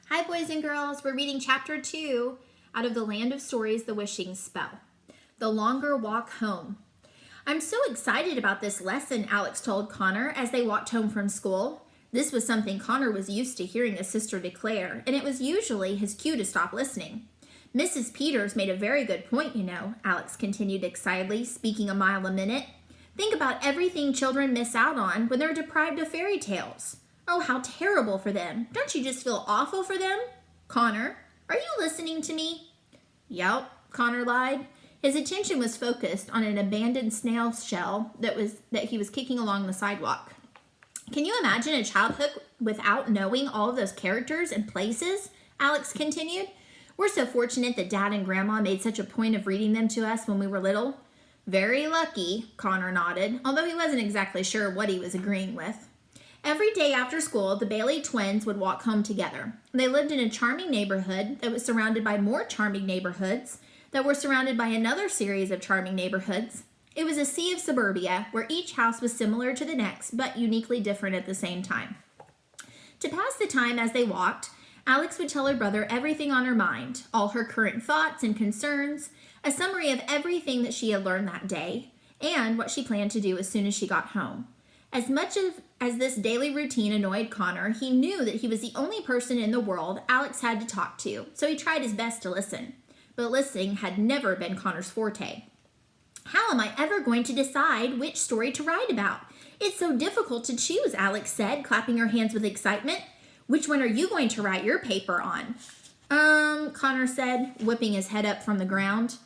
Hi, boys and girls. We're reading Chapter 2 out of The Land of Stories, The Wishing Spell. The Longer Walk Home. I'm so excited about this lesson, Alex told Connor as they walked home from school. This was something Connor was used to hearing his sister declare, and it was usually his cue to stop listening. Mrs. Peters made a very good point, Alex continued excitedly, speaking a mile a minute. Think about everything children miss out on when they're deprived of fairy tales. Oh, how terrible for them. Don't you just feel awful for them? Connor, are you listening to me? Yep, Connor lied. His attention was focused on an abandoned snail shell that he was kicking along the sidewalk. Can you imagine a childhood without knowing all of those characters and places? Alex continued. We're so fortunate that Dad and Grandma made such a point of reading them to us when we were little. Very lucky, Connor nodded, although he wasn't exactly sure what he was agreeing with. Every day after school, the Bailey twins would walk home together. They lived in a charming neighborhood that was surrounded by more charming neighborhoods that were surrounded by another series of charming neighborhoods. It was a sea of suburbia where each house was similar to the next, but uniquely different at the same time. To pass the time as they walked, Alex would tell her brother everything on her mind, all her current thoughts and concerns, a summary of everything that she had learned that day, and what she planned to do as soon as she got home. As much as this daily routine annoyed Connor, he knew that he was the only person in the world Alex had to talk to, so he tried his best to listen. But listening had never been Connor's forte. How am I ever going to decide which story to write about? It's so difficult to choose, Alex said, clapping her hands with excitement. Which one are you going to write your paper on? Connor said, whipping his head up from the ground.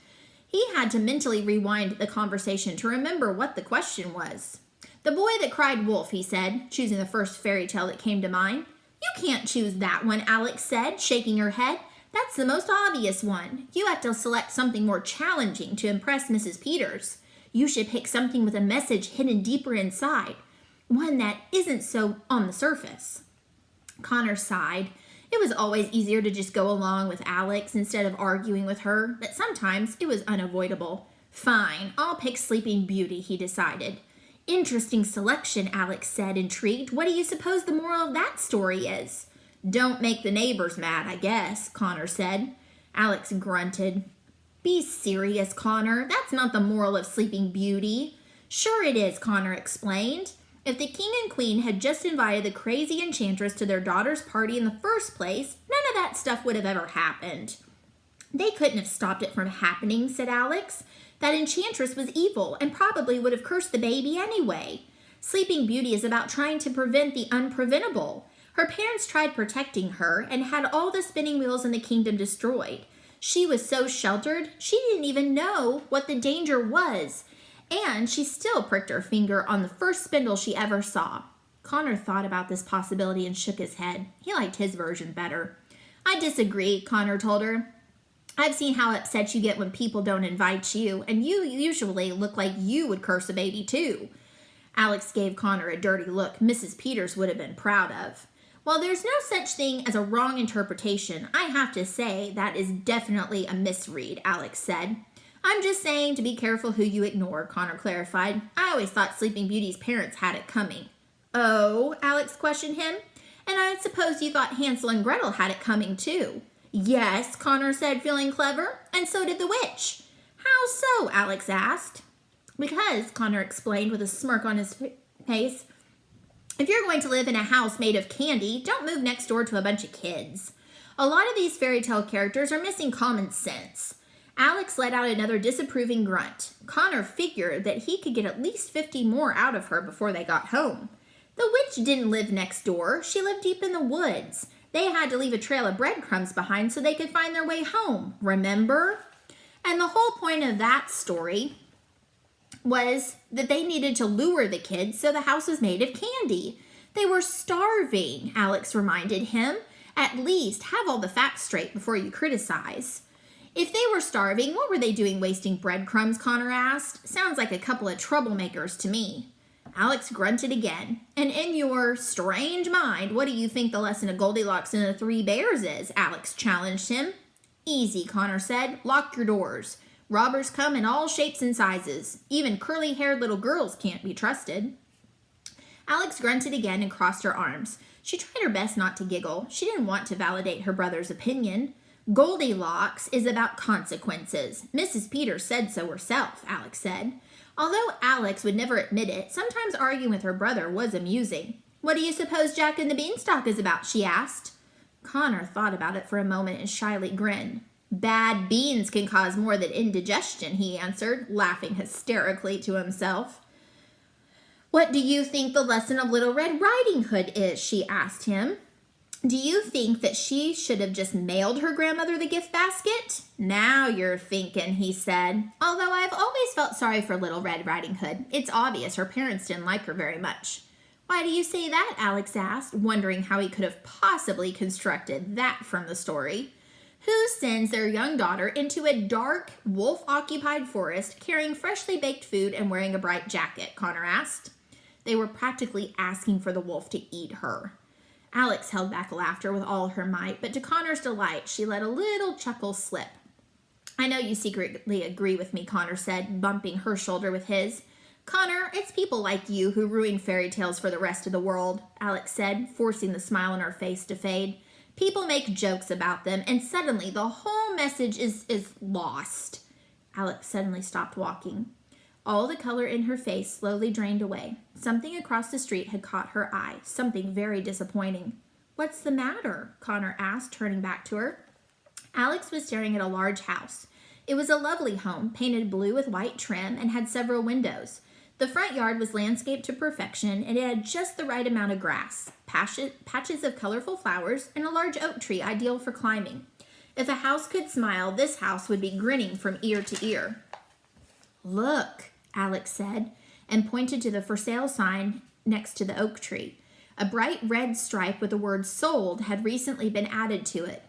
He had to mentally rewind the conversation to remember what the question was. The boy that cried wolf, he said, choosing the first fairy tale that came to mind. You can't choose that one, Alex said, shaking her head. That's the most obvious one. You have to select something more challenging to impress Mrs. Peters. You should pick something with a message hidden deeper inside, one that isn't so on the surface. Connor sighed. It was always easier to just go along with Alex instead of arguing with her, but sometimes it was unavoidable. Fine, I'll pick Sleeping Beauty, he decided. Interesting selection, Alex said, intrigued. What do you suppose the moral of that story is? Don't make the neighbors mad, I guess, Connor said. Alex grunted. Be serious, Connor. That's not the moral of Sleeping Beauty. Sure it is, Connor explained. If the king and queen had just invited the crazy enchantress to their daughter's party in the first place, none of that stuff would have ever happened. They couldn't have stopped it from happening, said Alex. That enchantress was evil and probably would have cursed the baby anyway. Sleeping Beauty is about trying to prevent the unpreventable. Her parents tried protecting her and had all the spinning wheels in the kingdom destroyed. She was so sheltered, she didn't even know what the danger was. And she still pricked her finger on the first spindle she ever saw. Connor thought about this possibility and shook his head. He liked his version better. I disagree, Connor told her. I've seen how upset you get when people don't invite you, and you usually look like you would curse a baby too. Alex gave Connor a dirty look Mrs. Peters would have been proud of. While there's no such thing as a wrong interpretation, I have to say that is definitely a misread, Alex said. I'm just saying to be careful who you ignore, Connor clarified. I always thought Sleeping Beauty's parents had it coming. Oh, Alex questioned him. And I suppose you thought Hansel and Gretel had it coming too. Yes, Connor said, feeling clever, and so did the witch. How so? Alex asked. Because, Connor explained with a smirk on his face, if you're going to live in a house made of candy, don't move next door to a bunch of kids. A lot of these fairy tale characters are missing common sense. Alex let out another disapproving grunt. Connor figured that he could get at least 50 more out of her before they got home. The witch didn't live next door. She lived deep in the woods. They had to leave a trail of breadcrumbs behind so they could find their way home, remember? And the whole point of that story was that they needed to lure the kids so the house was made of candy. They were starving, Alex reminded him. At least have all the facts straight before you criticize. If they were starving, what were they doing wasting breadcrumbs, Connor asked. Sounds like a couple of troublemakers to me. Alex grunted again. And in your strange mind, what do you think the lesson of Goldilocks and the Three Bears is? Alex challenged him. Easy, Connor said. Lock your doors. Robbers come in all shapes and sizes. Even curly-haired little girls can't be trusted. Alex grunted again and crossed her arms. She tried her best not to giggle. She didn't want to validate her brother's opinion. Goldilocks is about consequences. Mrs. Peters said so herself, Alex said. Although Alex would never admit it, sometimes arguing with her brother was amusing. What do you suppose Jack and the Beanstalk is about? She asked. Connor thought about it for a moment and shyly grinned. Bad beans can cause more than indigestion, he answered, laughing hysterically to himself. What do you think the lesson of Little Red Riding Hood is? She asked him. Do you think that she should have just mailed her grandmother the gift basket? Now you're thinking, he said. Although I've always felt sorry for Little Red Riding Hood. It's obvious her parents didn't like her very much. Why do you say that? Alex asked, wondering how he could have possibly constructed that from the story. Who sends their young daughter into a dark, wolf-occupied forest carrying freshly baked food and wearing a bright jacket? Connor asked. They were practically asking for the wolf to eat her. Alex held back laughter with all her might, but to Connor's delight, she let a little chuckle slip. I know you secretly agree with me, Connor said, bumping her shoulder with his. Connor, it's people like you who ruin fairy tales for the rest of the world, Alex said, forcing the smile on her face to fade. People make jokes about them, and suddenly the whole message is lost. Alex suddenly stopped walking. All the color in her face slowly drained away. Something across the street had caught her eye, something very disappointing. What's the matter? Connor asked, turning back to her. Alex was staring at a large house. It was a lovely home, painted blue with white trim, and had several windows. The front yard was landscaped to perfection, and it had just the right amount of grass, patches of colorful flowers, and a large oak tree ideal for climbing. If a house could smile, this house would be grinning from ear to ear. Look, Alex said, and pointed to the for sale sign next to the oak tree. A bright red stripe with the word sold had recently been added to it.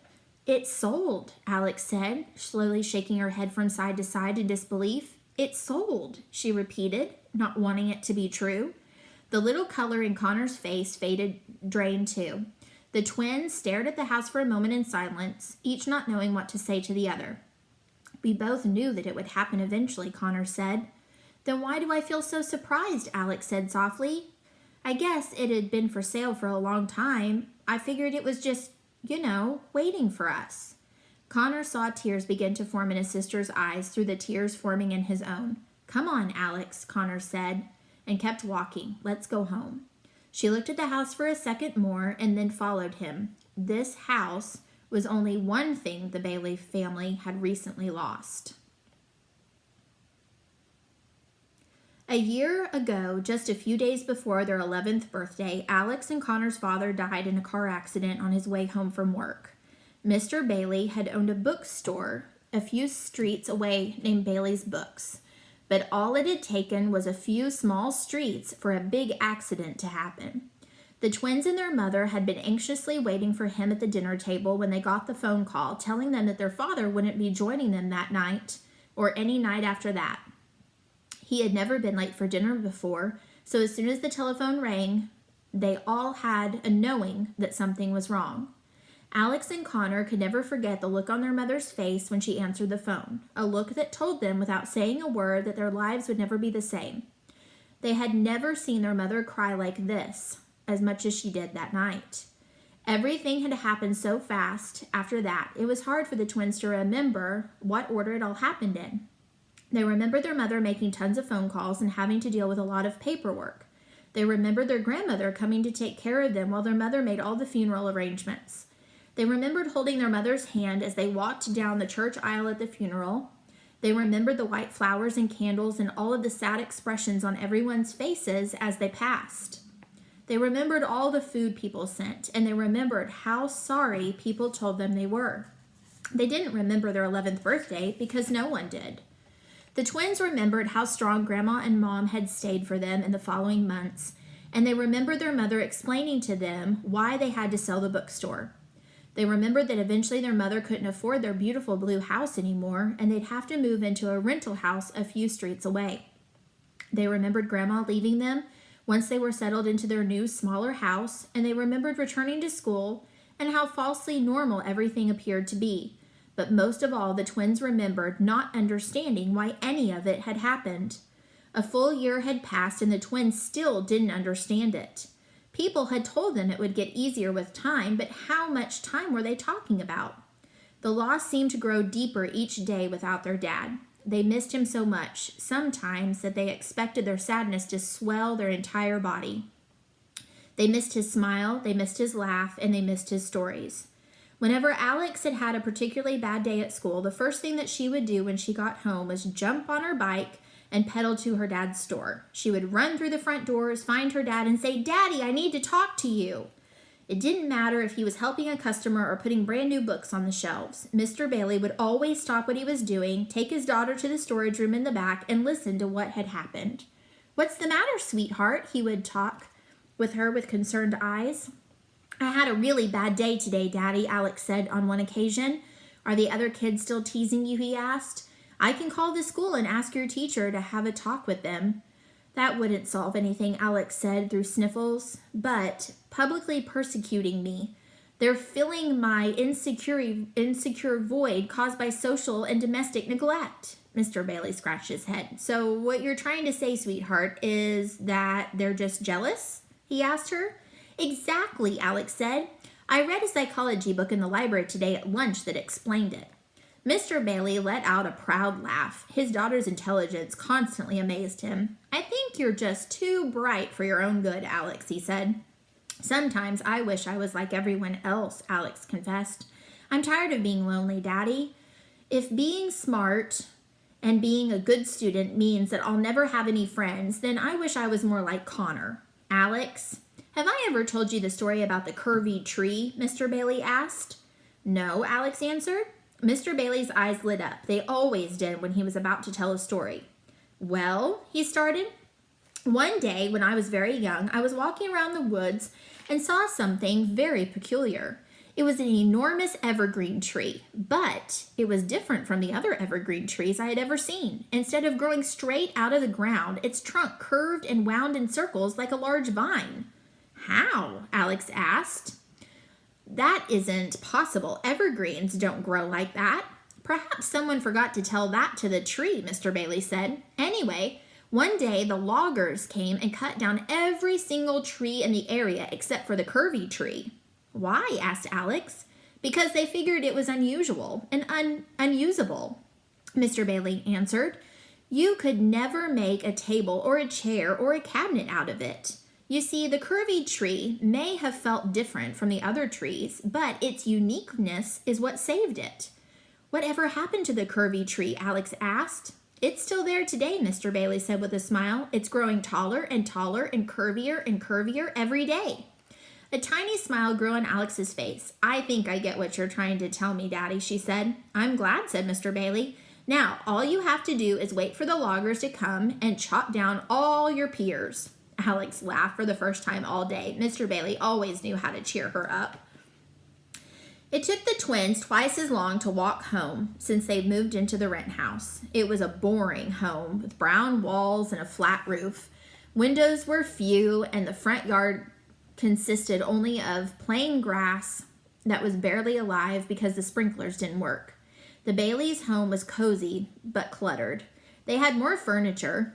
It's sold, Alex said, slowly shaking her head from side to side in disbelief. It's sold, she repeated, not wanting it to be true. The little color in Connor's face drained too. The twins stared at the house for a moment in silence, each not knowing what to say to the other. We both knew that it would happen eventually, Connor said. Then why do I feel so surprised? Alex said softly. I guess it had been for sale for a long time. I figured it was just, waiting for us. Connor saw tears begin to form in his sister's eyes through the tears forming in his own. Come on, Alex, Connor said, and kept walking. Let's go home. She looked at the house for a second more and then followed him. This house was only one thing the Bailey family had recently lost. A year ago, just a few days before their 11th birthday, Alex and Connor's father died in a car accident on his way home from work. Mr. Bailey had owned a bookstore a few streets away named Bailey's Books, but all it had taken was a few small streets for a big accident to happen. The twins and their mother had been anxiously waiting for him at the dinner table when they got the phone call telling them that their father wouldn't be joining them that night or any night after that. He had never been late for dinner before, so as soon as the telephone rang, they all had a knowing that something was wrong. Alex and Connor could never forget the look on their mother's face when she answered the phone, a look that told them without saying a word that their lives would never be the same. They had never seen their mother cry like this, as much as she did that night. Everything had happened so fast after that, it was hard for the twins to remember what order it all happened in. They remembered their mother making tons of phone calls and having to deal with a lot of paperwork. They remembered their grandmother coming to take care of them while their mother made all the funeral arrangements. They remembered holding their mother's hand as they walked down the church aisle at the funeral. They remembered the white flowers and candles and all of the sad expressions on everyone's faces as they passed. They remembered all the food people sent, and they remembered how sorry people told them they were. They didn't remember their 11th birthday because no one did. The twins remembered how strong Grandma and Mom had stayed for them in the following months, and they remembered their mother explaining to them why they had to sell the bookstore. They remembered that eventually their mother couldn't afford their beautiful blue house anymore, and they'd have to move into a rental house a few streets away. They remembered Grandma leaving them once they were settled into their new, smaller house, and they remembered returning to school and how falsely normal everything appeared to be. But most of all, the twins remembered not understanding why any of it had happened. A full year had passed and the twins still didn't understand it. People had told them it would get easier with time, but how much time were they talking about? The loss seemed to grow deeper each day without their dad. They missed him so much, sometimes, that they expected their sadness to swell their entire body. They missed his smile, they missed his laugh, and they missed his stories. Whenever Alex had had a particularly bad day at school, the first thing that she would do when she got home was jump on her bike and pedal to her dad's store. She would run through the front doors, find her dad, and say, "Daddy, I need to talk to you." It didn't matter if he was helping a customer or putting brand new books on the shelves. Mr. Bailey would always stop what he was doing, take his daughter to the storage room in the back, and listen to what had happened. "What's the matter, sweetheart?" He would talk with her with concerned eyes. "I had a really bad day today, Daddy," Alex said on one occasion. "Are the other kids still teasing you?" he asked. "I can call the school and ask your teacher to have a talk with them." "That wouldn't solve anything," Alex said through sniffles. "But publicly persecuting me. They're filling my insecure void caused by social and domestic neglect." Mr. Bailey scratched his head. "So what you're trying to say, sweetheart, is that they're just jealous?" he asked her. "Exactly," Alex said. "I read a psychology book in the library today at lunch that explained it." Mr. Bailey let out a proud laugh. His daughter's intelligence constantly amazed him. "I think you're just too bright for your own good, Alex," he said. "Sometimes I wish I was like everyone else," Alex confessed. "I'm tired of being lonely, Daddy. If being smart and being a good student means that I'll never have any friends, then I wish I was more like Connor." "Alex, have I ever told you the story about the curvy tree?" Mr. Bailey asked. "No," Alex answered. Mr. Bailey's eyes lit up. They always did when he was about to tell a story. "Well," he started, "one day when I was very young, I was walking around the woods and saw something very peculiar. It was an enormous evergreen tree, but it was different from the other evergreen trees I had ever seen. Instead of growing straight out of the ground, its trunk curved and wound in circles like a large vine." "How?" Alex asked. "That isn't possible. Evergreens don't grow like that." "Perhaps someone forgot to tell that to the tree," Mr. Bailey said. "Anyway, one day the loggers came and cut down every single tree in the area except for the curvy tree." "Why?" asked Alex. "Because they figured it was unusual and unusable," Mr. Bailey answered. "You could never make a table or a chair or a cabinet out of it. You see, the curvy tree may have felt different from the other trees, but its uniqueness is what saved it." "Whatever happened to the curvy tree?" Alex asked. "It's still there today," Mr. Bailey said with a smile. "It's growing taller and taller and curvier every day." A tiny smile grew on Alex's face. "I think I get what you're trying to tell me, Daddy," she said. "I'm glad," said Mr. Bailey. "Now, all you have to do is wait for the loggers to come and chop down all your peers." Alex laughed for the first time all day. Mr. Bailey always knew how to cheer her up. It took the twins twice as long to walk home since they moved into the rent house. It was a boring home with brown walls and a flat roof. Windows were few, and the front yard consisted only of plain grass that was barely alive because the sprinklers didn't work. The Baileys' home was cozy but cluttered. They had more furniture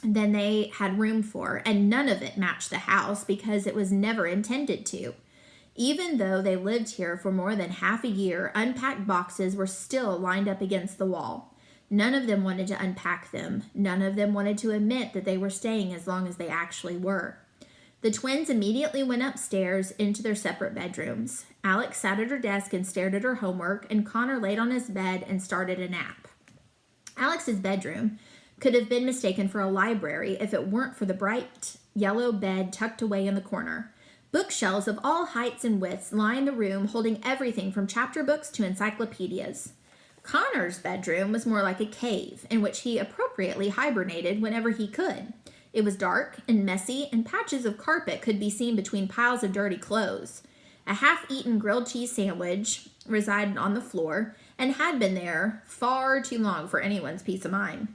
than they had room for, and none of it matched the house because it was never intended to. Even though they lived here for more than half a year, unpacked boxes were still lined up against the wall. None of them wanted to unpack them. None of them wanted to admit that they were staying as long as they actually were. The twins immediately went upstairs into their separate bedrooms. Alex sat at her desk and stared at her homework, and Connor laid on his bed and started a nap. Alex's bedroom could have been mistaken for a library if it weren't for the bright yellow bed tucked away in the corner. Bookshelves of all heights and widths lined the room, holding everything from chapter books to encyclopedias. Connor's bedroom was more like a cave, in which he appropriately hibernated whenever he could. It was dark and messy, and patches of carpet could be seen between piles of dirty clothes. A half-eaten grilled cheese sandwich resided on the floor, and had been there far too long for anyone's peace of mind.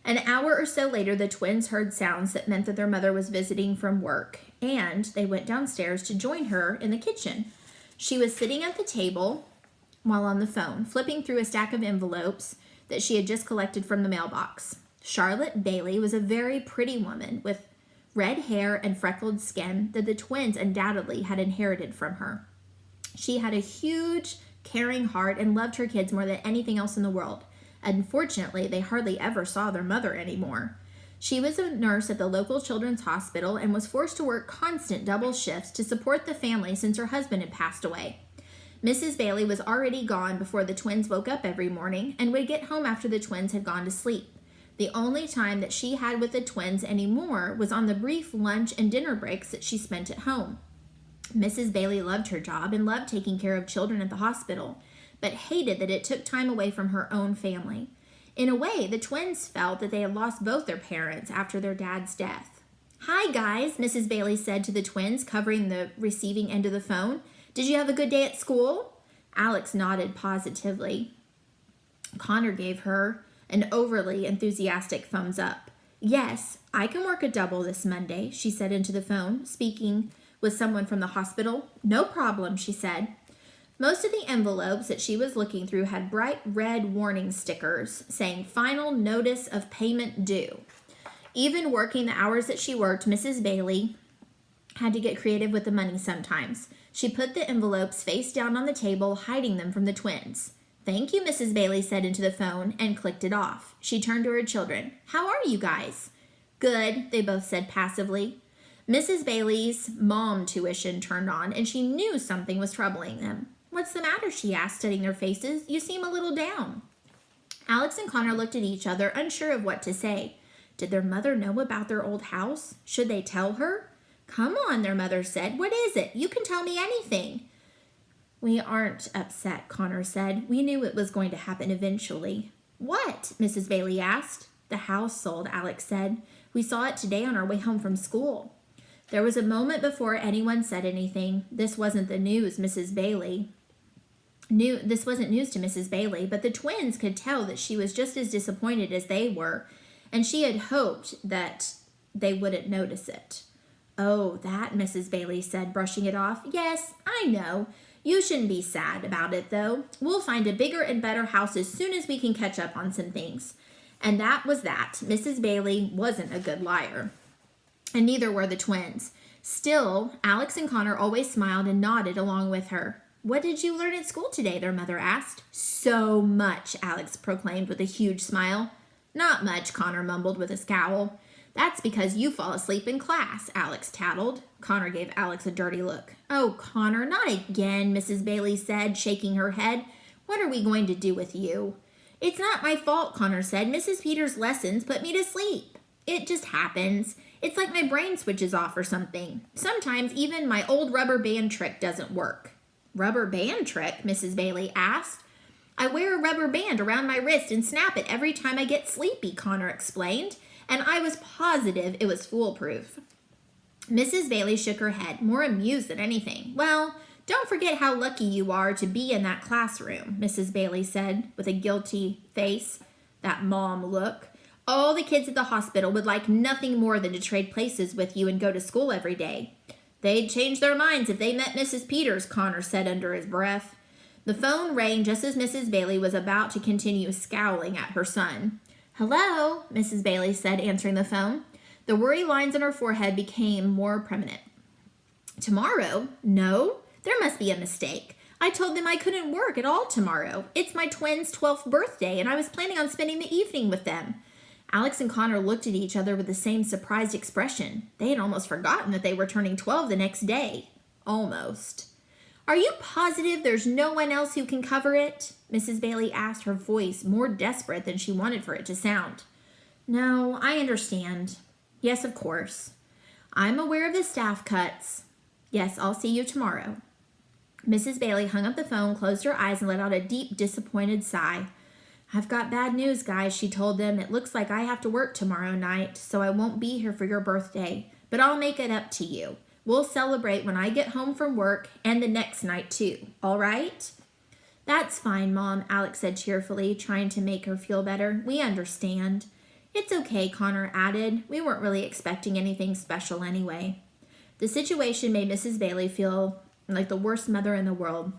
An hour or so later, the twins heard sounds that meant that their mother was visiting from work, and they went downstairs to join her in the kitchen. She was sitting at the table while on the phone, flipping through a stack of envelopes that she had just collected from the mailbox. Charlotte Bailey was a very pretty woman with red hair, and freckled skin that the twins undoubtedly had inherited from her. She had a huge, caring heart and loved her kids more than anything else in the world. Unfortunately, they hardly ever saw their mother anymore. She was a nurse at the local children's hospital and was forced to work constant double shifts to support the family since her husband had passed away. Mrs. Bailey was already gone before the twins woke up every morning and would get home after the twins had gone to sleep. The only time that she had with the twins anymore was on the brief lunch and dinner breaks that she spent at home. Mrs. Bailey loved her job and loved taking care of children at the hospital, but hated that it took time away from her own family. In a way, the twins felt that they had lost both their parents after their dad's death. "Hi, guys," Mrs. Bailey said to the twins, covering the receiving end of the phone. "Did you have a good day at school?" Alex nodded positively. Connor gave her an overly enthusiastic thumbs up. "Yes, I can work a double this Monday," she said into the phone, speaking with someone from the hospital. "No problem," she said. Most of the envelopes that she was looking through had bright red warning stickers saying "Final notice of payment due." Even working the hours that she worked, Mrs. Bailey had to get creative with the money sometimes. She put the envelopes face down on the table, hiding them from the twins. "Thank you," Mrs. Bailey said into the phone and clicked it off. She turned to her children. "How are you guys?" "Good," they both said passively. Mrs. Bailey's mom tuition turned on, and she knew something was troubling them. "What's the matter?" she asked, studying their faces. "You seem a little down." Alex and Connor looked at each other, unsure of what to say. Did their mother know about their old house? Should they tell her? "Come on," their mother said. "What is it? You can tell me anything." "We aren't upset," Connor said. "We knew it was going to happen eventually." "What?" Mrs. Bailey asked. "The house sold," Alex said. "We saw it today on our way home from school." There was a moment before anyone said anything. This wasn't the news, Mrs. Bailey. This wasn't news to Mrs. Bailey, but the twins could tell that she was just as disappointed as they were, and she had hoped that they wouldn't notice it. "Oh, that," Mrs. Bailey said, brushing it off. "Yes, I know. You shouldn't be sad about it, though. We'll find a bigger and better house as soon as we can catch up on some things." And that was that. Mrs. Bailey wasn't a good liar. And neither were the twins. Still, Alex and Connor always smiled and nodded along with her. "What did you learn at school today?" their mother asked. "So much," Alex proclaimed with a huge smile. "Not much," Connor mumbled with a scowl. "That's because you fall asleep in class," Alex tattled. Connor gave Alex a dirty look. "Oh, Connor, not again," Mrs. Bailey said, shaking her head. "What are we going to do with you?" "It's not my fault," Connor said. "Mrs. Peters' lessons put me to sleep. It just happens. It's like my brain switches off or something. Sometimes even my old rubber band trick doesn't work." "Rubber band trick?" Mrs. Bailey asked. "I wear a rubber band around my wrist and snap it every time I get sleepy," Connor explained, "and I was positive it was foolproof." Mrs. Bailey shook her head, more amused than anything. "Well, don't forget how lucky you are to be in that classroom," Mrs. Bailey said with a guilty face. That mom look. "All the kids at the hospital would like nothing more than to trade places with you and go to school every day." "They'd change their minds if they met Mrs. Peters," Connor said under his breath. The phone rang just as Mrs. Bailey was about to continue scowling at her son. "Hello," Mrs. Bailey said, answering the phone. The worry lines on her forehead became more prominent. "Tomorrow? No, there must be a mistake. I told them I couldn't work at all tomorrow. It's my twins' 12th birthday, and I was planning on spending the evening with them." Alex and Connor looked at each other with the same surprised expression. They had almost forgotten that they were turning 12 the next day. Almost. "Are you positive there's no one else who can cover it?" Mrs. Bailey asked, her voice more desperate than she wanted for it to sound. "No, I understand. Yes, of course. I'm aware of the staff cuts. Yes, I'll see you tomorrow." Mrs. Bailey hung up the phone, closed her eyes, and let out a deep, disappointed sigh. "I've got bad news, guys," she told them. "It looks like I have to work tomorrow night, so I won't be here for your birthday. But I'll make it up to you. We'll celebrate when I get home from work and the next night, too. All right?" "That's fine, Mom," Alex said cheerfully, trying to make her feel better. "We understand." "It's okay," Connor added. "We weren't really expecting anything special anyway." The situation made Mrs. Bailey feel like the worst mother in the world,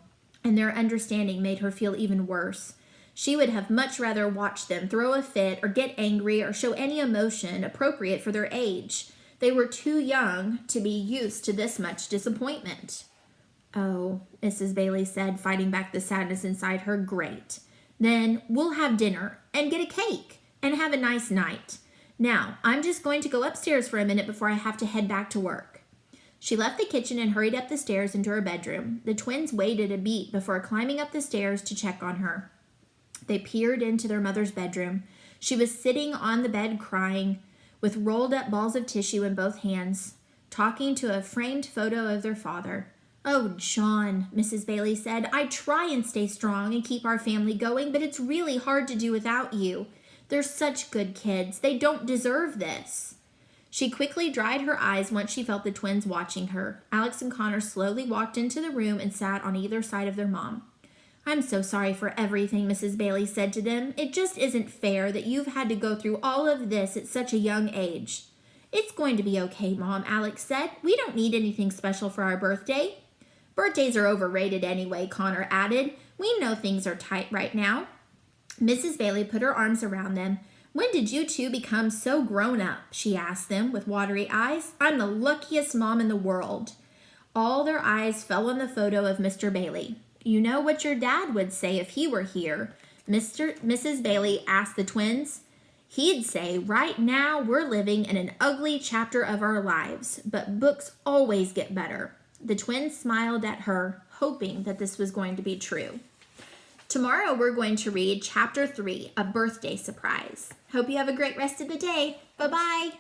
and their understanding made her feel even worse. She would have much rather watch them throw a fit or get angry or show any emotion appropriate for their age They were too young to be used to this much disappointment. Oh, Mrs. Bailey said, fighting back the sadness inside her. Great. Then we'll have dinner and get a cake and have a nice night. Now, I'm just going to go upstairs for a minute before I have to head back to work. She left the kitchen and hurried up the stairs into her bedroom. The twins waited a beat before climbing up the stairs to check on her. They peered into their mother's bedroom. She was sitting on the bed crying, with rolled up balls of tissue in both hands, talking to a framed photo of their father. Oh, John, Mrs. Bailey said, I try and stay strong and keep our family going, but it's really hard to do without you. They're such good kids. They don't deserve this. She quickly dried her eyes once she felt the twins watching her. Alex and Connor slowly walked into the room and sat on either side of their mom. I'm so sorry for everything, Mrs. Bailey said to them. It just isn't fair that you've had to go through all of this at such a young age. It's going to be okay, Mom, Alex said. We don't need anything special for our birthday. Birthdays are overrated anyway, Connor added. We know things are tight right now. Mrs. Bailey put her arms around them. When did you two become so grown up? She asked them with watery eyes. I'm the luckiest mom in the world. All their eyes fell on the photo of Mr. Bailey. You know what your dad would say if he were here? Mrs. Bailey asked the twins. He'd say, right now we're living in an ugly chapter of our lives, but books always get better. The twins smiled at her, hoping that this was going to be true. Tomorrow we're going to read Chapter 3, A Birthday Surprise. Hope you have a great rest of the day. Bye-bye.